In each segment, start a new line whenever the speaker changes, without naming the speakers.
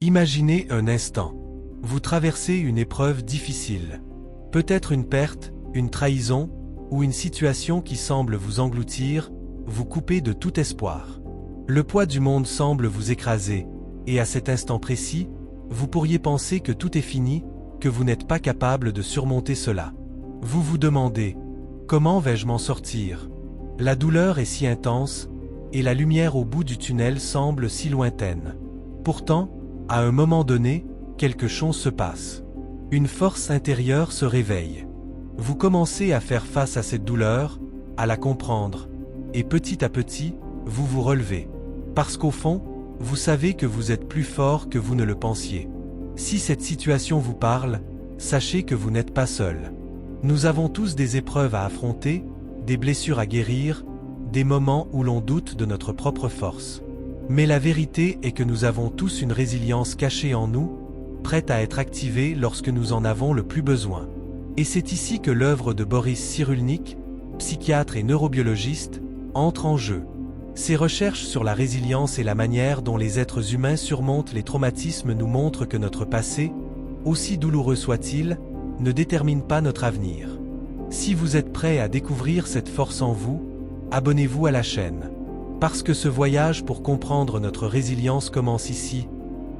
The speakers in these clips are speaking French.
Imaginez un instant. Vous traversez une épreuve difficile. Peut-être une perte, une trahison, ou une situation qui semble vous engloutir, vous couper de tout espoir. Le poids du monde semble vous écraser, et à cet instant précis, vous pourriez penser que tout est fini, que vous n'êtes pas capable de surmonter cela. Vous vous demandez, comment vais-je m'en sortir? La douleur est si intense, et la lumière au bout du tunnel semble si lointaine. Pourtant, à un moment donné, quelque chose se passe. Une force intérieure se réveille. Vous commencez à faire face à cette douleur, à la comprendre, et petit à petit, vous vous relevez. Parce qu'au fond, vous savez que vous êtes plus fort que vous ne le pensiez. Si cette situation vous parle, sachez que vous n'êtes pas seul. Nous avons tous des épreuves à affronter, des blessures à guérir, des moments où l'on doute de notre propre force. Mais la vérité est que nous avons tous une résilience cachée en nous, prête à être activée lorsque nous en avons le plus besoin. Et c'est ici que l'œuvre de Boris Cyrulnik, psychiatre et neurobiologiste, entre en jeu. Ses recherches sur la résilience et la manière dont les êtres humains surmontent les traumatismes nous montrent que notre passé, aussi douloureux soit-il, ne détermine pas notre avenir. Si vous êtes prêt à découvrir cette force en vous, abonnez-vous à la chaîne. Parce que ce voyage pour comprendre notre résilience commence ici,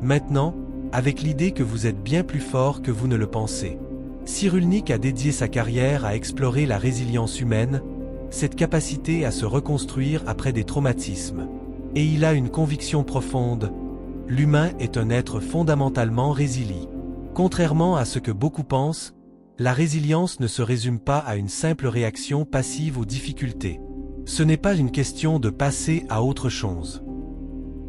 maintenant, avec l'idée que vous êtes bien plus fort que vous ne le pensez. Cyrulnik a dédié sa carrière à explorer la résilience humaine, cette capacité à se reconstruire après des traumatismes. Et il a une conviction profonde, l'humain est un être fondamentalement résilient. Contrairement à ce que beaucoup pensent, la résilience ne se résume pas à une simple réaction passive aux difficultés. Ce n'est pas une question de passer à autre chose.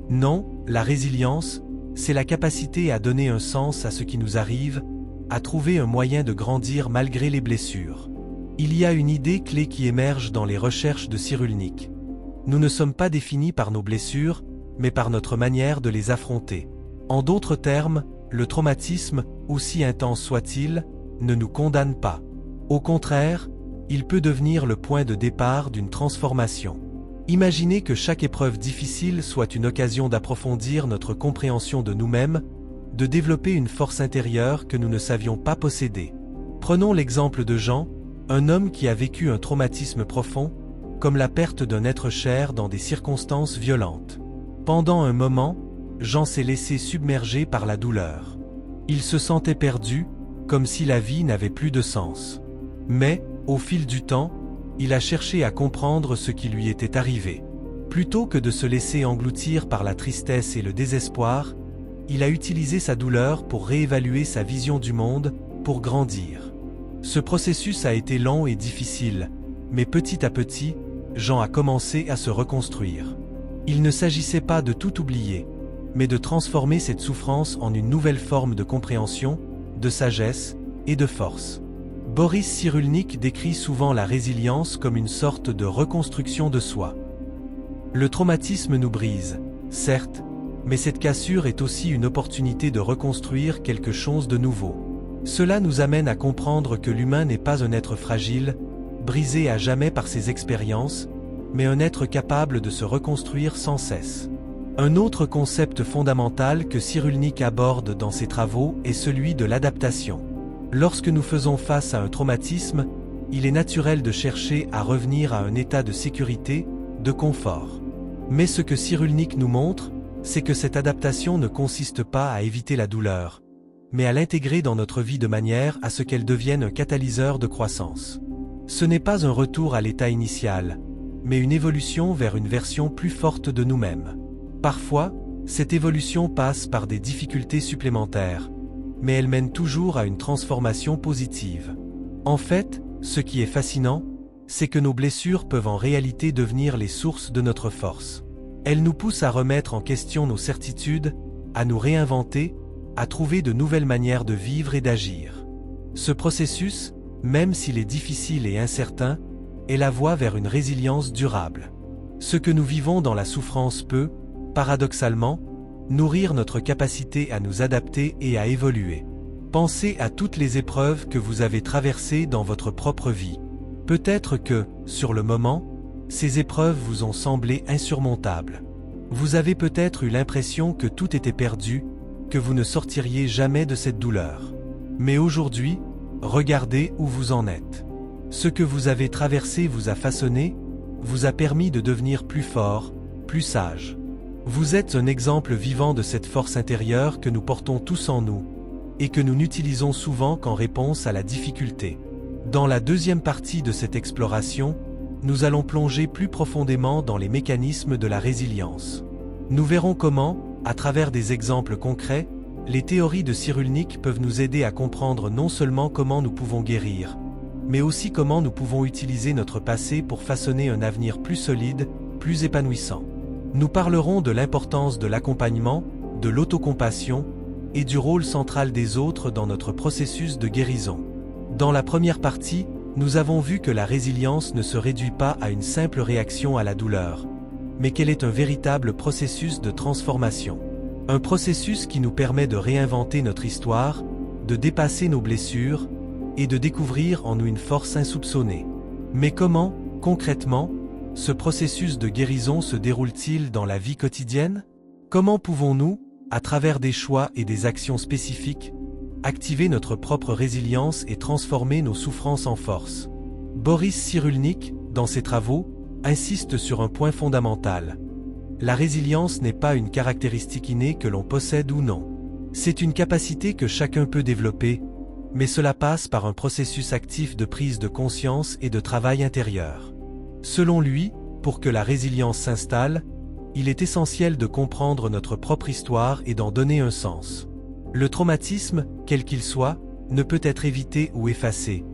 Non, la résilience, c'est la capacité à donner un sens à ce qui nous arrive, à trouver un moyen de grandir malgré les blessures. Il y a une idée clé qui émerge dans les recherches de Cyrulnik. Nous ne sommes pas définis par nos blessures, mais par notre manière de les affronter. En d'autres termes, le traumatisme, aussi intense soit-il, ne nous condamne pas. Au contraire, il peut devenir le point de départ d'une transformation. Imaginez que chaque épreuve difficile soit une occasion d'approfondir notre compréhension de nous-mêmes, de développer une force intérieure que nous ne savions pas posséder. Prenons l'exemple de Jean, un homme qui a vécu un traumatisme profond, comme la perte d'un être cher dans des circonstances violentes. Pendant un moment, Jean s'est laissé submerger par la douleur. Il se sentait perdu, comme si la vie n'avait plus de sens. Mais, au fil du temps, il a cherché à comprendre ce qui lui était arrivé. Plutôt que de se laisser engloutir par la tristesse et le désespoir, il a utilisé sa douleur pour réévaluer sa vision du monde, pour grandir. Ce processus a été long et difficile, mais petit à petit, Jean a commencé à se reconstruire. Il ne s'agissait pas de tout oublier, mais de transformer cette souffrance en une nouvelle forme de compréhension, de sagesse et de force. Boris Cyrulnik décrit souvent la résilience comme une sorte de reconstruction de soi. Le traumatisme nous brise, certes, mais cette cassure est aussi une opportunité de reconstruire quelque chose de nouveau. Cela nous amène à comprendre que l'humain n'est pas un être fragile, brisé à jamais par ses expériences, mais un être capable de se reconstruire sans cesse. Un autre concept fondamental que Cyrulnik aborde dans ses travaux est celui de l'adaptation. Lorsque nous faisons face à un traumatisme, il est naturel de chercher à revenir à un état de sécurité, de confort. Mais ce que Cyrulnik nous montre, c'est que cette adaptation ne consiste pas à éviter la douleur, mais à l'intégrer dans notre vie de manière à ce qu'elle devienne un catalyseur de croissance. Ce n'est pas un retour à l'état initial, mais une évolution vers une version plus forte de nous-mêmes. Parfois, cette évolution passe par des difficultés supplémentaires, mais elle mène toujours à une transformation positive. En fait, ce qui est fascinant, c'est que nos blessures peuvent en réalité devenir les sources de notre force. Elles nous poussent à remettre en question nos certitudes, à nous réinventer, à trouver de nouvelles manières de vivre et d'agir. Ce processus, même s'il est difficile et incertain, est la voie vers une résilience durable. Ce que nous vivons dans la souffrance peut, paradoxalement, nourrir notre capacité à nous adapter et à évoluer. Pensez à toutes les épreuves que vous avez traversées dans votre propre vie. Peut-être que, sur le moment, ces épreuves vous ont semblé insurmontables. Vous avez peut-être eu l'impression que tout était perdu, que vous ne sortiriez jamais de cette douleur. Mais aujourd'hui, regardez où vous en êtes. Ce que vous avez traversé vous a façonné, vous a permis de devenir plus fort, plus sage. Vous êtes un exemple vivant de cette force intérieure que nous portons tous en nous, et que nous n'utilisons souvent qu'en réponse à la difficulté. Dans la deuxième partie de cette exploration, nous allons plonger plus profondément dans les mécanismes de la résilience. Nous verrons comment, à travers des exemples concrets, les théories de Cyrulnik peuvent nous aider à comprendre non seulement comment nous pouvons guérir, mais aussi comment nous pouvons utiliser notre passé pour façonner un avenir plus solide, plus épanouissant. Nous parlerons de l'importance de l'accompagnement, de l'autocompassion et du rôle central des autres dans notre processus de guérison. Dans la première partie, nous avons vu que la résilience ne se réduit pas à une simple réaction à la douleur, mais qu'elle est un véritable processus de transformation. Un processus qui nous permet de réinventer notre histoire, de dépasser nos blessures et de découvrir en nous une force insoupçonnée. Mais comment, concrètement, ce processus de guérison se déroule-t-il dans la vie quotidienne? Comment pouvons-nous, à travers des choix et des actions spécifiques, activer notre propre résilience et transformer nos souffrances en force? Boris Cyrulnik, dans ses travaux, insiste sur un point fondamental. La résilience n'est pas une caractéristique innée que l'on possède ou non. C'est une capacité que chacun peut développer, mais cela passe par un processus actif de prise de conscience et de travail intérieur. Selon lui, pour que la résilience s'installe, il est essentiel de comprendre notre propre histoire et d'en donner un sens. Le traumatisme, quel qu'il soit, ne peut être évité ou effacé,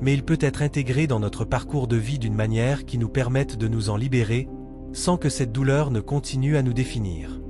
mais il peut être intégré dans notre parcours de vie d'une manière qui nous permette de nous en libérer, sans que cette douleur ne continue à nous définir.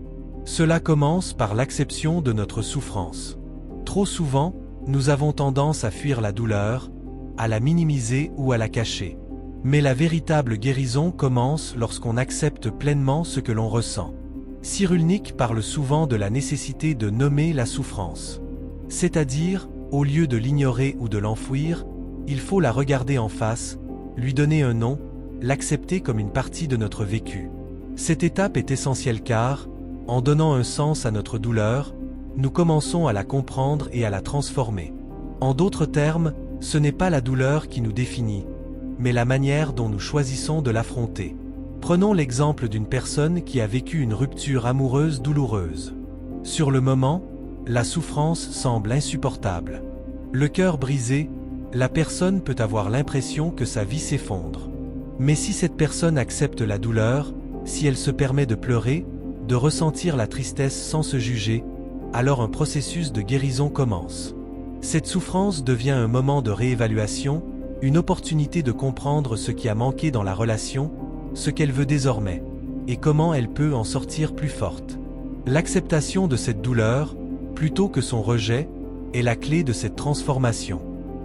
Cela commence par l'acceptation de notre souffrance. Trop souvent, nous avons tendance à fuir la douleur, à la minimiser ou à la cacher. Mais la véritable guérison commence lorsqu'on accepte pleinement ce que l'on ressent. Cyrulnik parle souvent de la nécessité de nommer la souffrance. C'est-à-dire, au lieu de l'ignorer ou de l'enfouir, il faut la regarder en face, lui donner un nom, l'accepter comme une partie de notre vécu. Cette étape est essentielle car, en donnant un sens à notre douleur, nous commençons à la comprendre et à la transformer. En d'autres termes, ce n'est pas la douleur qui nous définit, mais la manière dont nous choisissons de l'affronter. Prenons l'exemple d'une personne qui a vécu une rupture amoureuse douloureuse. Sur le moment, la souffrance semble insupportable. Le cœur brisé, la personne peut avoir l'impression que sa vie s'effondre. Mais si cette personne accepte la douleur, si elle se permet de pleurer, de ressentir la tristesse sans se juger, alors un processus de guérison commence. Cette souffrance devient un moment de réévaluation, une opportunité de comprendre ce qui a manqué dans la relation, ce qu'elle veut désormais, et comment elle peut en sortir plus forte. L'acceptation de cette douleur, plutôt que son rejet, est la clé de cette transformation.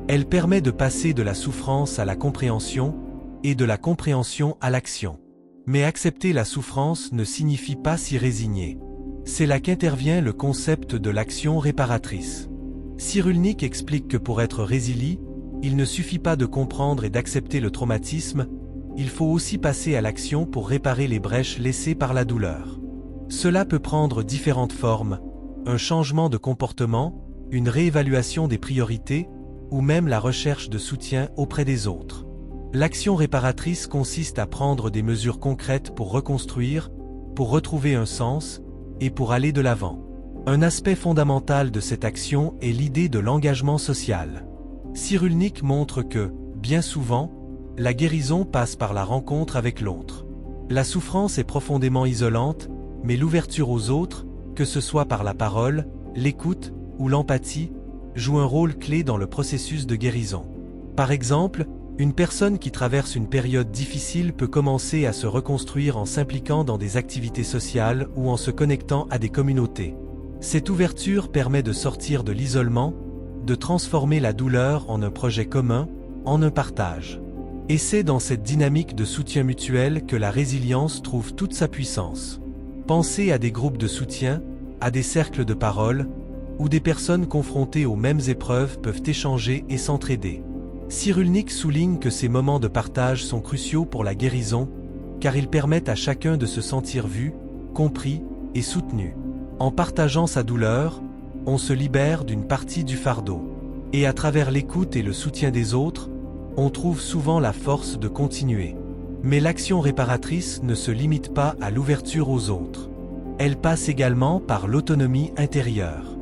Elle permet de passer de la souffrance à la compréhension, et de la compréhension à l'action. Mais accepter la souffrance ne signifie pas s'y résigner. C'est là qu'intervient le concept de l'action réparatrice. Cyrulnik explique que pour être résilient, il ne suffit pas de comprendre et d'accepter le traumatisme, il faut aussi passer à l'action pour réparer les brèches laissées par la douleur. Cela peut prendre différentes formes, un changement de comportement, une réévaluation des priorités, ou même la recherche de soutien auprès des autres. L'action réparatrice consiste à prendre des mesures concrètes pour reconstruire, pour retrouver un sens, et pour aller de l'avant. Un aspect fondamental de cette action est l'idée de l'engagement social. Cyrulnik montre que, bien souvent, la guérison passe par la rencontre avec l'autre. La souffrance est profondément isolante, mais l'ouverture aux autres, que ce soit par la parole, l'écoute ou l'empathie, joue un rôle clé dans le processus de guérison. Par exemple, une personne qui traverse une période difficile peut commencer à se reconstruire en s'impliquant dans des activités sociales ou en se connectant à des communautés. Cette ouverture permet de sortir de l'isolement, de transformer la douleur en un projet commun, en un partage. Et c'est dans cette dynamique de soutien mutuel que la résilience trouve toute sa puissance. Pensez à des groupes de soutien, à des cercles de parole, où des personnes confrontées aux mêmes épreuves peuvent échanger et s'entraider. Cyrulnik souligne que ces moments de partage sont cruciaux pour la guérison, car ils permettent à chacun de se sentir vu, compris et soutenu. En partageant sa douleur, on se libère d'une partie du fardeau. Et à travers l'écoute et le soutien des autres, on trouve souvent la force de continuer. Mais l'action réparatrice ne se limite pas à l'ouverture aux autres. Elle passe également par l'autonomie intérieure.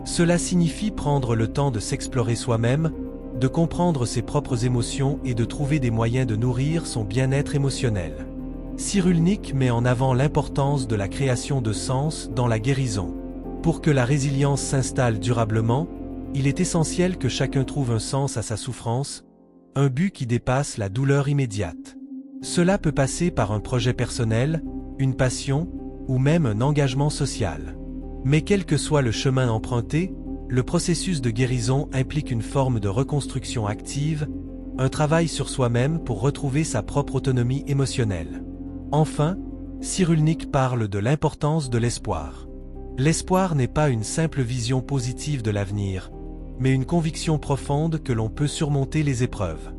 Cela signifie prendre le temps de s'explorer soi-même, de comprendre ses propres émotions et de trouver des moyens de nourrir son bien-être émotionnel. Cyrulnik met en avant l'importance de la création de sens dans la guérison. Pour que la résilience s'installe durablement, il est essentiel que chacun trouve un sens à sa souffrance, un but qui dépasse la douleur immédiate. Cela peut passer par un projet personnel, une passion, ou même un engagement social. Mais quel que soit le chemin emprunté, le processus de guérison implique une forme de reconstruction active, un travail sur soi-même pour retrouver sa propre autonomie émotionnelle. Enfin, Cyrulnik parle de l'importance de l'espoir. L'espoir n'est pas une simple vision positive de l'avenir, mais une conviction profonde que l'on peut surmonter les épreuves.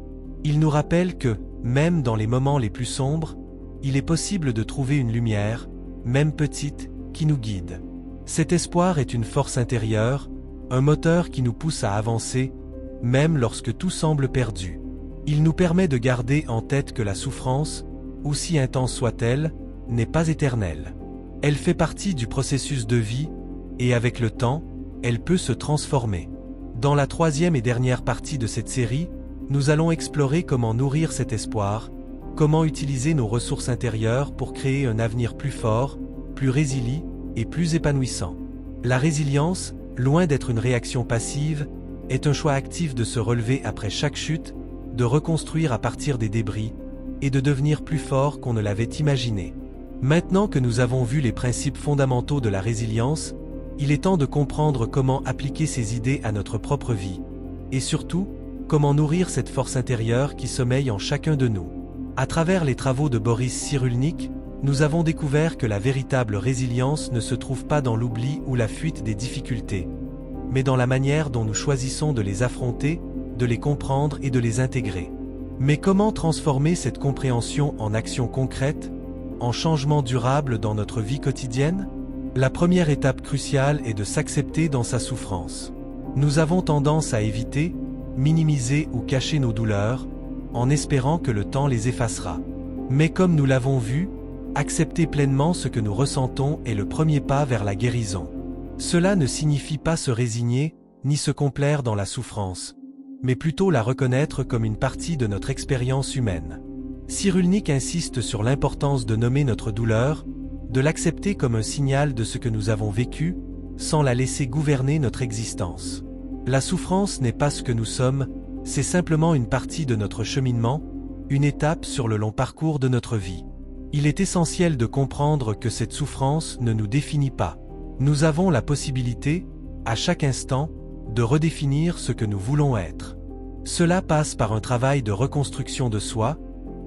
Il nous rappelle que, même dans les moments les plus sombres, il est possible de trouver une lumière, même petite, qui nous guide. Cet espoir est une force intérieure, un moteur qui nous pousse à avancer, même lorsque tout semble perdu. Il nous permet de garder en tête que la souffrance, aussi intense soit-elle, n'est pas éternelle. Elle fait partie du processus de vie, et avec le temps, elle peut se transformer. Dans la troisième et dernière partie de cette série, nous allons explorer comment nourrir cet espoir, comment utiliser nos ressources intérieures pour créer un avenir plus fort, plus résilient et plus épanouissant. La résilience, loin d'être une réaction passive, est un choix actif de se relever après chaque chute, de reconstruire à partir des débris, et de devenir plus fort qu'on ne l'avait imaginé. Maintenant que nous avons vu les principes fondamentaux de la résilience, il est temps de comprendre comment appliquer ces idées à notre propre vie. Et surtout, comment nourrir cette force intérieure qui sommeille en chacun de nous. À travers les travaux de Boris Cyrulnik, nous avons découvert que la véritable résilience ne se trouve pas dans l'oubli ou la fuite des difficultés, mais dans la manière dont nous choisissons de les affronter, de les comprendre et de les intégrer. Mais comment transformer cette compréhension en action concrète, en changement durable dans notre vie quotidienne? La première étape cruciale est de s'accepter dans sa souffrance. Nous avons tendance à éviter, minimiser ou cacher nos douleurs, en espérant que le temps les effacera. Mais comme nous l'avons vu, accepter pleinement ce que nous ressentons est le premier pas vers la guérison. Cela ne signifie pas se résigner, ni se complaire dans la souffrance, mais plutôt la reconnaître comme une partie de notre expérience humaine. Cyrulnik insiste sur l'importance de nommer notre douleur, de l'accepter comme un signal de ce que nous avons vécu, sans la laisser gouverner notre existence. La souffrance n'est pas ce que nous sommes, c'est simplement une partie de notre cheminement, une étape sur le long parcours de notre vie. Il est essentiel de comprendre que cette souffrance ne nous définit pas. Nous avons la possibilité, à chaque instant, de redéfinir ce que nous voulons être. Cela passe par un travail de reconstruction de soi,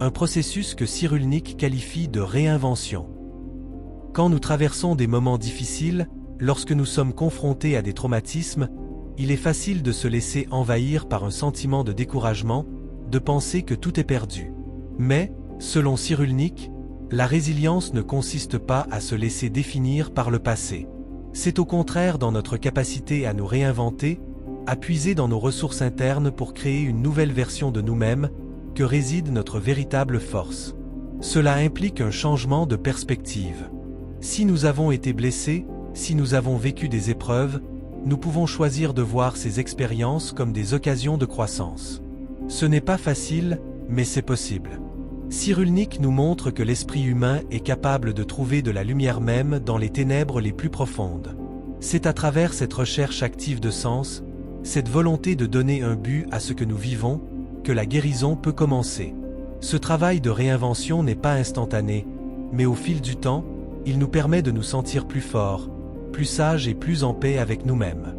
un processus que Cyrulnik qualifie de réinvention. Quand nous traversons des moments difficiles, lorsque nous sommes confrontés à des traumatismes, il est facile de se laisser envahir par un sentiment de découragement, de penser que tout est perdu. Mais, selon Cyrulnik, la résilience ne consiste pas à se laisser définir par le passé. C'est au contraire dans notre capacité à nous réinventer, à puiser dans nos ressources internes pour créer une nouvelle version de nous-mêmes, que réside notre véritable force. Cela implique un changement de perspective. Si nous avons été blessés, si nous avons vécu des épreuves, nous pouvons choisir de voir ces expériences comme des occasions de croissance. Ce n'est pas facile, mais c'est possible. Cyrulnik nous montre que l'esprit humain est capable de trouver de la lumière même dans les ténèbres les plus profondes. C'est à travers cette recherche active de sens, cette volonté de donner un but à ce que nous vivons, que la guérison peut commencer. Ce travail de réinvention n'est pas instantané, mais au fil du temps, il nous permet de nous sentir plus forts, plus sages et plus en paix avec nous-mêmes.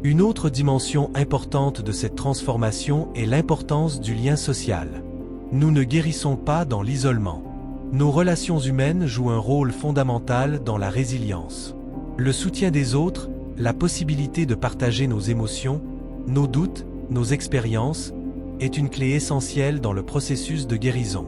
Une autre dimension importante de cette transformation est l'importance du lien social. Nous ne guérissons pas dans l'isolement. Nos relations humaines jouent un rôle fondamental dans la résilience. Le soutien des autres, la possibilité de partager nos émotions, nos doutes, nos expériences, est une clé essentielle dans le processus de guérison.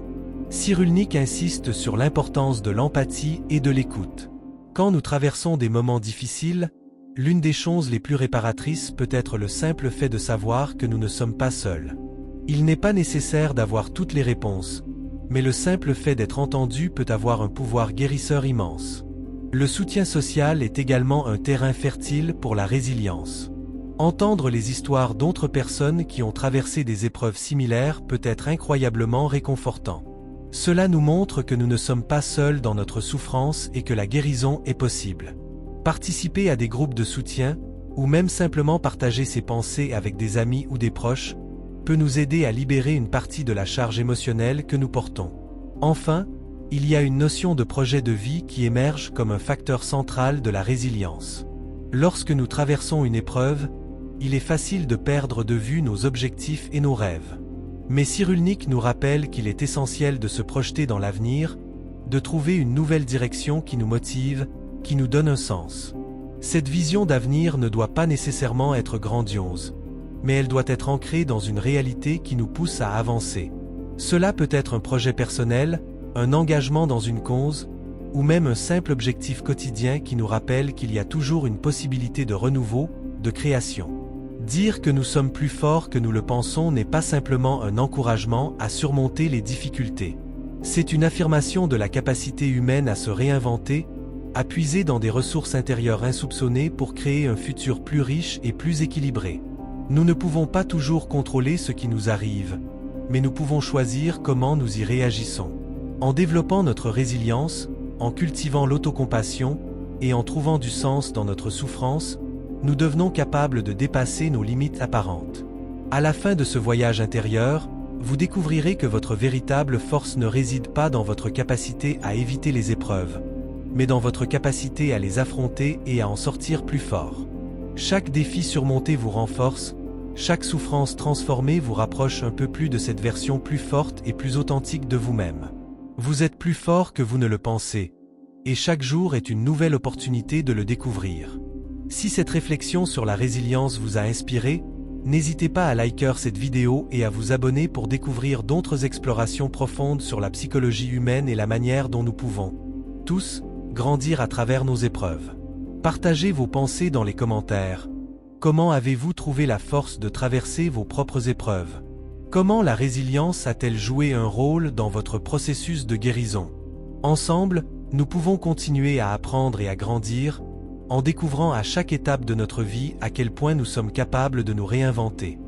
Cyrulnik insiste sur l'importance de l'empathie et de l'écoute. Quand nous traversons des moments difficiles, L'une des choses les plus réparatrices peut être le simple fait de savoir que nous ne sommes pas seuls. Il n'est pas nécessaire d'avoir toutes les réponses, mais le simple fait d'être entendu peut avoir un pouvoir guérisseur immense. Le soutien social est également un terrain fertile pour la résilience. Entendre les histoires d'autres personnes qui ont traversé des épreuves similaires peut être incroyablement réconfortant. Cela nous montre que nous ne sommes pas seuls dans notre souffrance et que la guérison est possible. Participer à des groupes de soutien, ou même simplement partager ses pensées avec des amis ou des proches, peut nous aider à libérer une partie de la charge émotionnelle que nous portons. Enfin, il y a une notion de projet de vie qui émerge comme un facteur central de la résilience. Lorsque nous traversons une épreuve, il est facile de perdre de vue nos objectifs et nos rêves. Mais Cyrulnik nous rappelle qu'il est essentiel de se projeter dans l'avenir, de trouver une nouvelle direction qui nous motive, qui nous donne un sens. Cette vision d'avenir ne doit pas nécessairement être grandiose, mais elle doit être ancrée dans une réalité qui nous pousse à avancer. Cela peut être un projet personnel, un engagement dans une cause, ou même un simple objectif quotidien qui nous rappelle qu'il y a toujours une possibilité de renouveau, de création. Dire que nous sommes plus forts que nous le pensons n'est pas simplement un encouragement à surmonter les difficultés. C'est une affirmation de la capacité humaine à se réinventer, à puiser dans des ressources intérieures insoupçonnées pour créer un futur plus riche et plus équilibré. Nous ne pouvons pas toujours contrôler ce qui nous arrive, mais nous pouvons choisir comment nous y réagissons. En développant notre résilience, en cultivant l'autocompassion et en trouvant du sens dans notre souffrance, nous devenons capables de dépasser nos limites apparentes. À la fin de ce voyage intérieur, vous découvrirez que votre véritable force ne réside pas dans votre capacité à éviter les épreuves, mais dans votre capacité à les affronter et à en sortir plus fort. Chaque défi surmonté vous renforce, chaque souffrance transformée vous rapproche un peu plus de cette version plus forte et plus authentique de vous-même. Vous êtes plus fort que vous ne le pensez, et chaque jour est une nouvelle opportunité de le découvrir. Si cette réflexion sur la résilience vous a inspiré, n'hésitez pas à liker cette vidéo et à vous abonner pour découvrir d'autres explorations profondes sur la psychologie humaine et la manière dont nous pouvons, tous, grandir à travers nos épreuves. Partagez vos pensées dans les commentaires. Comment avez-vous trouvé la force de traverser vos propres épreuves? Comment la résilience a-t-elle joué un rôle dans votre processus de guérison? Ensemble, nous pouvons continuer à apprendre et à grandir, en découvrant à chaque étape de notre vie à quel point nous sommes capables de nous réinventer.